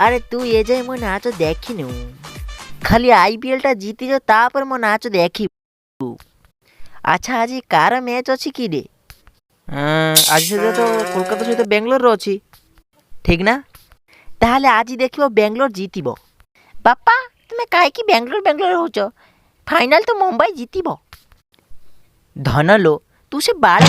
अरे तू ये जाए मो नाच देखिनु खाली आईपीएल टा जीती जो तापर मो नाच देखी। अच्छा आज कार मैच अच्छी कि रे? आज तो कोलकाता सहित बेंगलोर अच्छी ठीक ना? ताहले आज देखिबो बेंगलोर जीतिबो। बापा तुमे काहे कि बेंगलोर बेंगलोर होच? फाइनल तो मुंबई जीतिबो। धनलो तू से बाल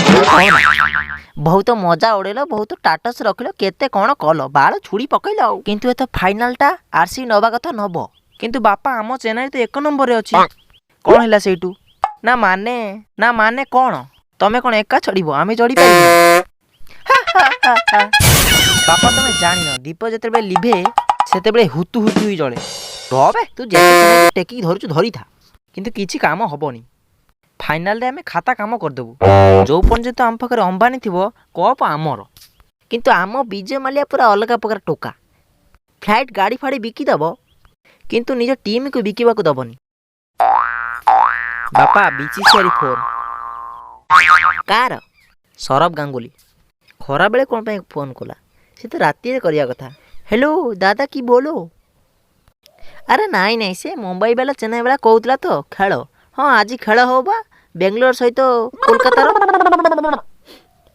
बहुत मजा उड़ेल बहुत टाटस रखिल केते कौन कल बाल छुड़ी पकईल किंतु एत फाइनाल टा आरसीबी नवा कथा नब किंतु बापा आम चेन्नई तो 1 नंबर रे अछि कौन हैला सेठू ना माने कौन तमे कौन एका चढ़िबो आमे चढ़ी पारिबो? बापा तमे जानिनो दीप जेते लिभे सेते बेले हुतु हुतु ही जळे रबे तू जेते टेकी धरछु धरी था किंतु किछि काम हबोनी। फाइनाल रे आमे खाता काम करदेबू जो पर्यंत आम पाखे अंबानी थी कप आमर किंतु आम विजय माल्या पूरा अलग प्रकार टोका फ्लाइट गाड़ी फाड़ी बिकिदेव किंतु निज टीम को बिकवा दबनी। बापा बीसीसीआई 4 कार सौरभ गांगुली खरा बेले कौन पे फोन कला से तो राति करिया कथा। हेलो दादा की बोलो? अरे नाई नाई से मुंबई वाला चेन्नई वाला कहूला तो खेल हाँ आज खेल हो बा बेंगलोर सहित कोलकातार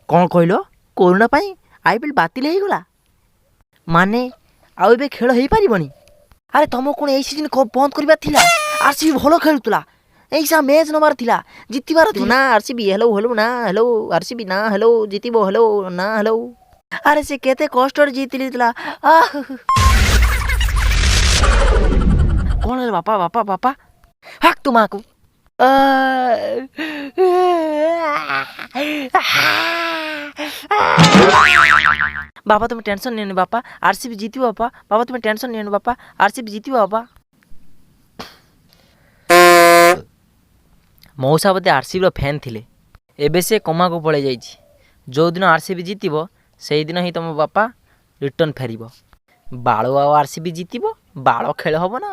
कौन कहल कोरोना पाई आईपीएल बातिल हो गला माने आउ ए खेल हो पारिबनी? अरे तुम कौन ए सीजन बंद करबा थिला? आरसीबी भलो खेलुतला ऐसा मैच नबार थिला जितिबार थिला ना आरसीबी हेलो हेलो ना हेलो आरसीबी ना हेलो जितिबो हेलो ना हेलो अरे से केते कष्ट जीतिला कौन है बापा बापा बापा हक तुमाकू बापा तुम टेंशन नहीं बापा आरसीबी जीतिबो बापा बापा तुम टेंशन नहीं बापा आरसीबी जीतिबो बापा। मौसा बोधे आरसीबी फैन थिले एबे से कमा को पड़े जाइछि जो दिन आरसीबी जीतिबो सेही दिन ही तुम बापा रिटर्न फेरिबो बाळो आ आरसीबी जीतिबो बाळो खेल हबो ना।